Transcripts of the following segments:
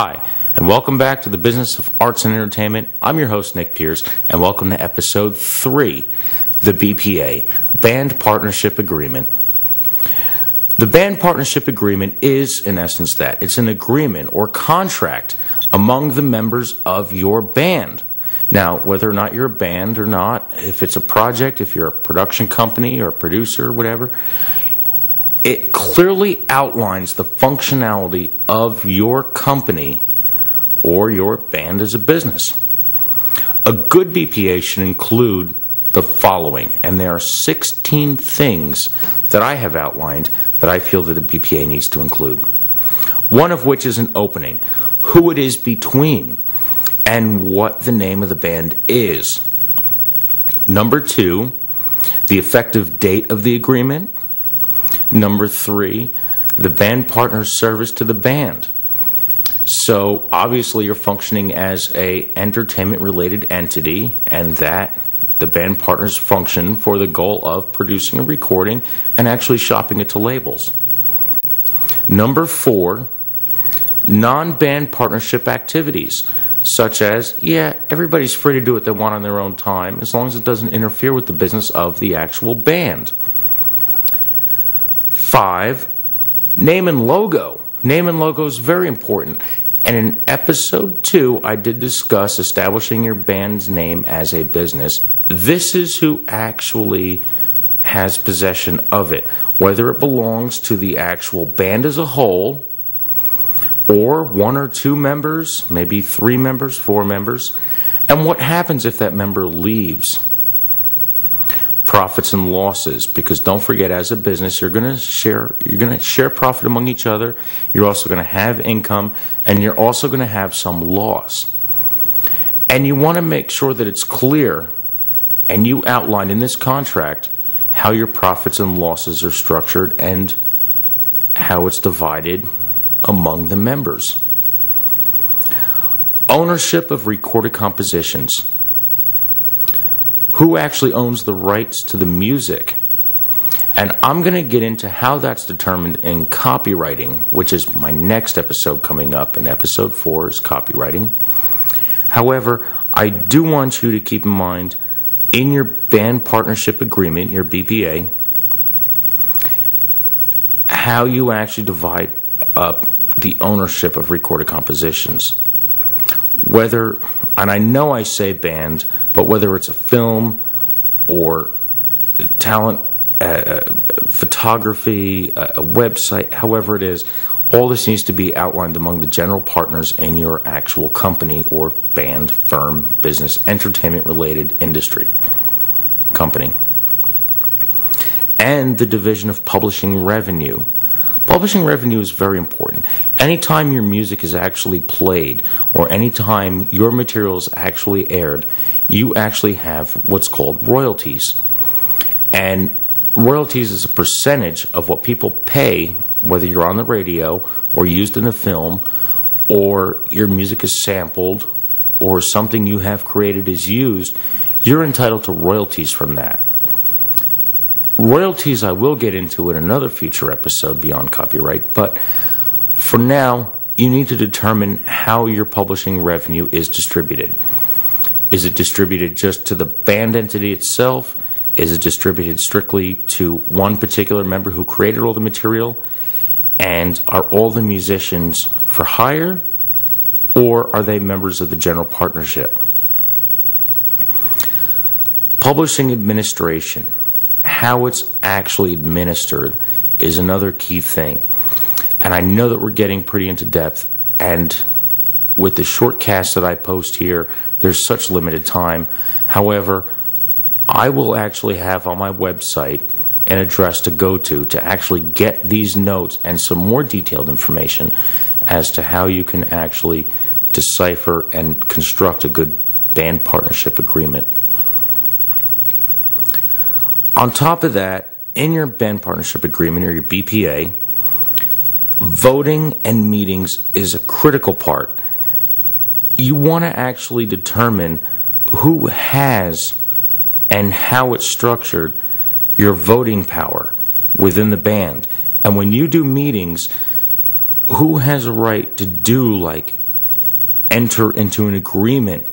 Hi, and welcome back to the Business of Arts and Entertainment. I'm your host, Nick Pierce, and welcome to Episode 3, the BPA, Band Partnership Agreement. The Band Partnership Agreement is, in essence, that. It's an agreement or contract among the members of your band. Now, whether or not you're a band or not, if it's a project, if you're a production company or a producer or whatever, it clearly outlines the functionality of your company or your band as a business. A good BPA should include the following, and there are 16 things that I have outlined that I feel that a BPA needs to include. One of which is an opening, who it is between, and what the name of the band is. Number 2, the effective date of the agreement. Number 3, the band partner's service to the band. So obviously you're functioning as a entertainment-related entity, and that the band partners function for the goal of producing a recording and actually shopping it to labels. Number 4, non-band partnership activities, such as, everybody's free to do what they want on their own time as long as it doesn't interfere with the business of the actual band. 5, name and logo. Name and logo is very important. And in episode 2, I did discuss establishing your band's name as a business. This is who actually has possession of it, whether it belongs to the actual band as a whole, or 1 or 2 members, maybe 3 members, 4 members, and what happens if that member leaves. Profits and losses, because don't forget, as a business, you're going to share profit among each other. You're also going to have income, and you're also going to have some loss. And you want to make sure that it's clear, and you outline in this contract how your profits and losses are structured and how it's divided among the members. Ownership of recorded compositions. Who actually owns the rights to the music? And I'm going to get into how that's determined in copywriting, which is my next episode coming up, and episode 4 is copywriting. However, I do want you to keep in mind, in your band partnership agreement, your BPA, how you actually divide up the ownership of recorded compositions. Whether, and I know I say band, but whether it's a film or talent, photography, a website, however it is, all this needs to be outlined among the general partners in your actual company or band, firm, business, entertainment-related industry company. And the division of publishing revenue. Publishing revenue is very important. Anytime your music is actually played or anytime your material is actually aired, you actually have what's called royalties. And royalties is a percentage of what people pay, whether you're on the radio or used in a film or your music is sampled or something you have created is used. You're entitled to royalties from that. Royalties I will get into in another future episode beyond copyright, but for now, you need to determine how your publishing revenue is distributed. Is it distributed just to the band entity itself? Is it distributed strictly to one particular member who created all the material? And are all the musicians for hire, or are they members of the general partnership? Publishing administration. How it's actually administered is another key thing. And I know that we're getting pretty into depth, and with the short cast that I post here, there's such limited time. However, I will actually have on my website an address to go to actually get these notes and some more detailed information as to how you can actually decipher and construct a good band partnership agreement. On top of that, in your band partnership agreement or your BPA, voting and meetings is a critical part. You want to actually determine who has and how it's structured your voting power within the band. And when you do meetings, who has a right to do like enter into an agreement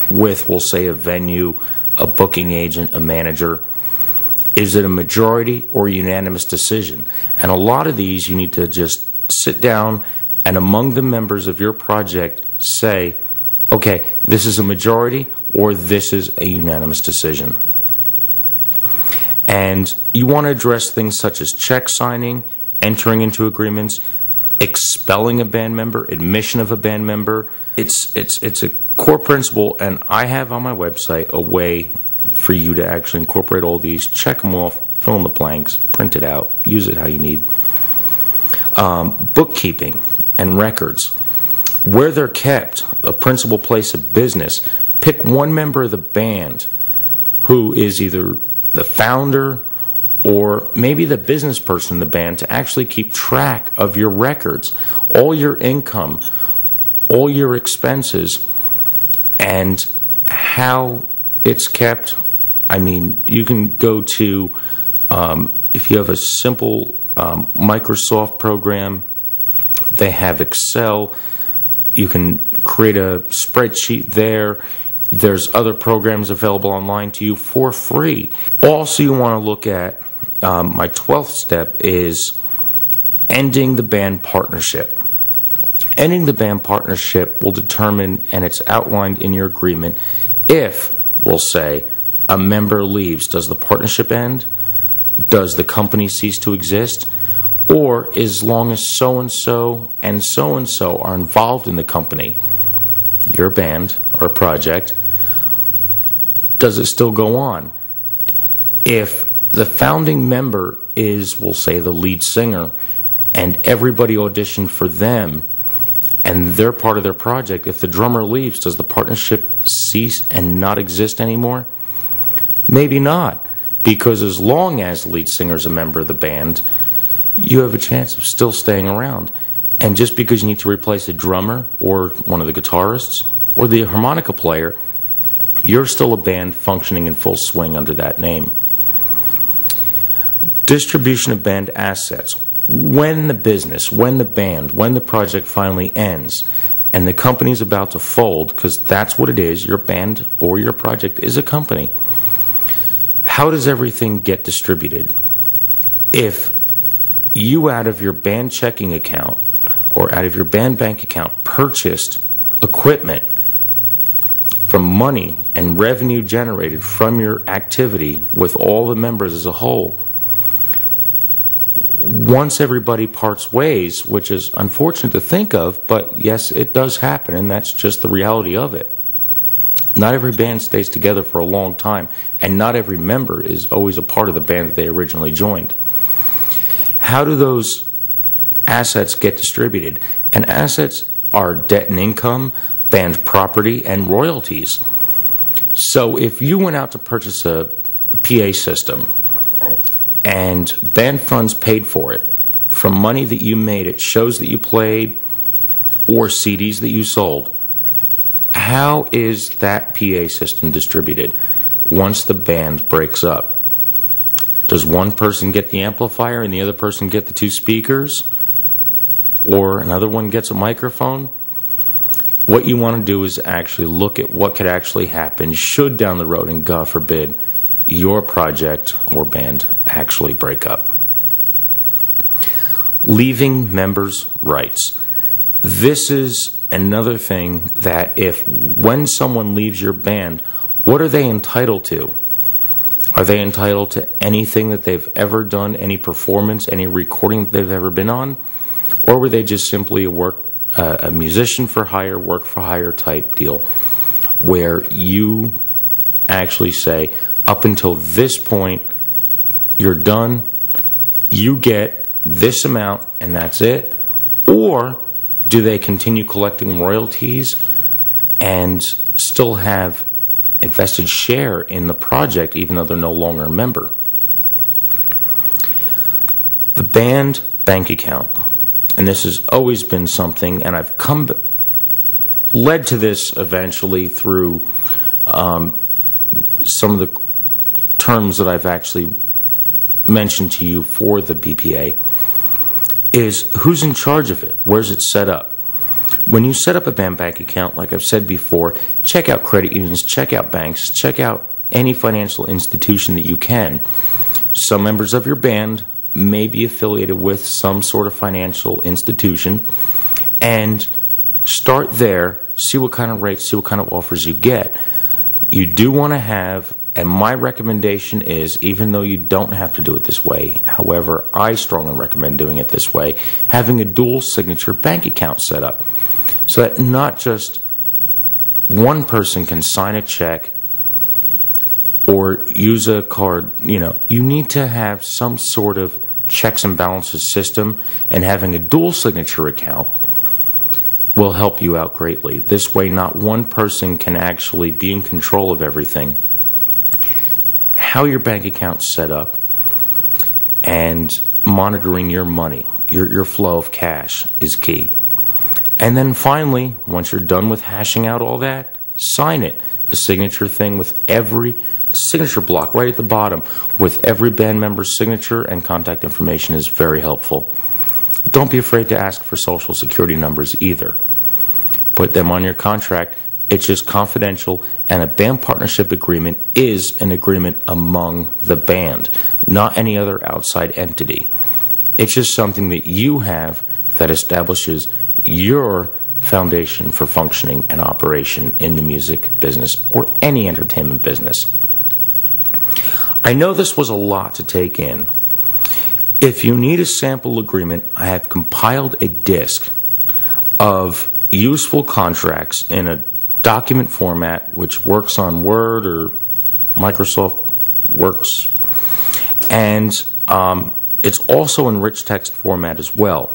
with, we'll say, a venue, a booking agent, a manager? Is it a majority or unanimous decision? And a lot of these you need to just sit down and among the members of your project say, okay, this is a majority or this is a unanimous decision. And you want to address things such as check signing, entering into agreements, expelling a band member, admission of a band member. It's a core principle, and I have on my website a way for you to actually incorporate all these, check them off, fill in the blanks, print it out, use it how you need. Bookkeeping and records. Where they're kept, a principal place of business, pick one member of the band who is either the founder or maybe the business person in the band to actually keep track of your records, all your income, all your expenses, and how it's kept. I mean, you can go to, if you have a simple Microsoft program, they have Excel. You can create a spreadsheet there. There's other programs available online to you for free. Also, you want to look at, my 12th step is ending the band partnership. Ending the band partnership will determine, and it's outlined in your agreement, if, we'll say, a member leaves. Does the partnership end? Does the company cease to exist? Or as long as so-and-so and so-and-so are involved in the company, your band or project, does it still go on? If the founding member is, we'll say, the lead singer, and everybody auditioned for them, and they're part of their project, if the drummer leaves, does the partnership cease and not exist anymore? Maybe not, because as long as the lead singer is a member of the band, you have a chance of still staying around. And just because you need to replace a drummer or one of the guitarists or the harmonica player, you're still a band functioning in full swing under that name. Distribution of band assets. When the business, when the band, when the project finally ends and the company's about to fold, because that's what it is, your band or your project is a company, how does everything get distributed? If you out of your band checking account or out of your band bank account purchased equipment from money and revenue generated from your activity with all the members as a whole, once everybody parts ways, which is unfortunate to think of, but yes, it does happen, and that's just the reality of it. Not every band stays together for a long time, and not every member is always a part of the band that they originally joined. How do those assets get distributed? And assets are debt and income, band property, and royalties. So if you went out to purchase a PA system and band funds paid for it from money that you made at shows that you played or CDs that you sold, how is that PA system distributed once the band breaks up? Does one person get the amplifier and the other person get the two speakers? Or another one gets a microphone? What you want to do is actually look at what could actually happen should down the road, and God forbid, your project or band actually break up. Leaving members' rights. This is another thing that when someone leaves your band, what are they entitled to? Are they entitled to anything that they've ever done, any performance, any recording that they've ever been on? Or were they just simply a musician for hire, work for hire type deal, where you actually say, up until this point, you're done, you get this amount and that's it? Or do they continue collecting royalties and still have a vested share in the project even though they're no longer a member? The band bank account, and this has always been something, and I've led to this eventually through some of the terms that I've actually mentioned to you for the BPA, is who's in charge of it? Where's it set up? When you set up a band bank account, like I've said before, check out credit unions, check out banks, check out any financial institution that you can. Some members of your band may be affiliated with some sort of financial institution, and start there, see what kind of rates, see what kind of offers you get. You do want to have, and my recommendation is, even though you don't have to do it this way, however, I strongly recommend doing it this way, having a dual signature bank account set up so that not just one person can sign a check or use a card. You need to have some sort of checks and balances system, and having a dual signature account will help you out greatly. This way, not one person can actually be in control of everything. How your bank account's set up and monitoring your money, your flow of cash is key. And then finally, once you're done with hashing out all that, sign it. A signature thing with every signature block right at the bottom with every band member's signature and contact information is very helpful. Don't be afraid to ask for social security numbers either. Put them on your contract. It's just confidential, and a band partnership agreement is an agreement among the band, not any other outside entity. It's just something that you have that establishes your foundation for functioning and operation in the music business or any entertainment business. I know this was a lot to take in. If you need a sample agreement, I have compiled a disc of useful contracts in a document format which works on Word or Microsoft Works, and it's also in rich text format as well.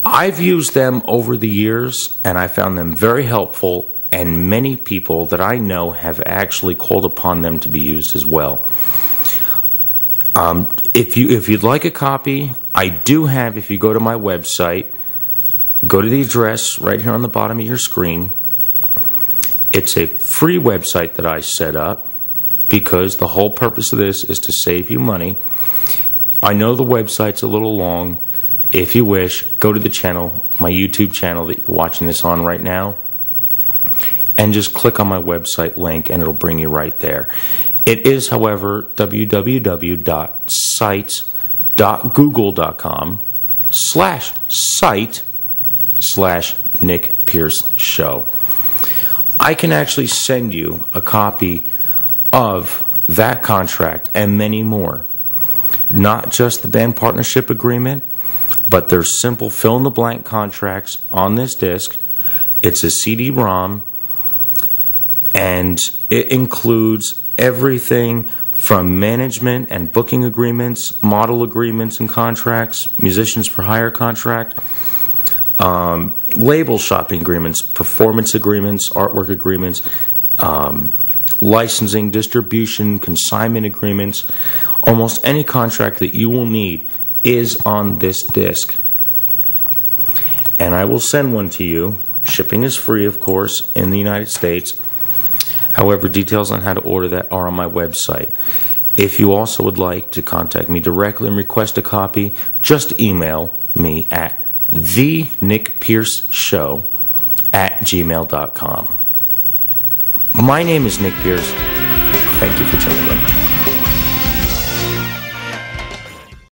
I've used them over the years, and I found them very helpful, and many people that I know have actually called upon them to be used as well. If you'd like a copy, I do have, if you go to my website, go to the address right here on the bottom of your screen. It's a free website that I set up because the whole purpose of this is to save you money. I know the website's a little long. If you wish, go to the channel, my YouTube channel that you're watching this on right now, and just click on my website link and it'll bring you right there. It is, however, www.sites.google.com/site/Nick Pierce Show. I can actually send you a copy of that contract and many more. Not just the band partnership agreement, but there's simple fill-in-the-blank contracts on this disc. It's a CD-ROM, and it includes everything from management and booking agreements, model agreements and contracts, musicians for hire contract, label shopping agreements, performance agreements, artwork agreements, licensing, distribution, consignment agreements. Almost any contract that you will need is on this disc. And I will send one to you. Shipping is free, of course, in the United States. However, details on how to order that are on my website. If you also would like to contact me directly and request a copy, just email me at thenickpierceshow@gmail.com. My name is Nick Pierce. Thank you for tuning in.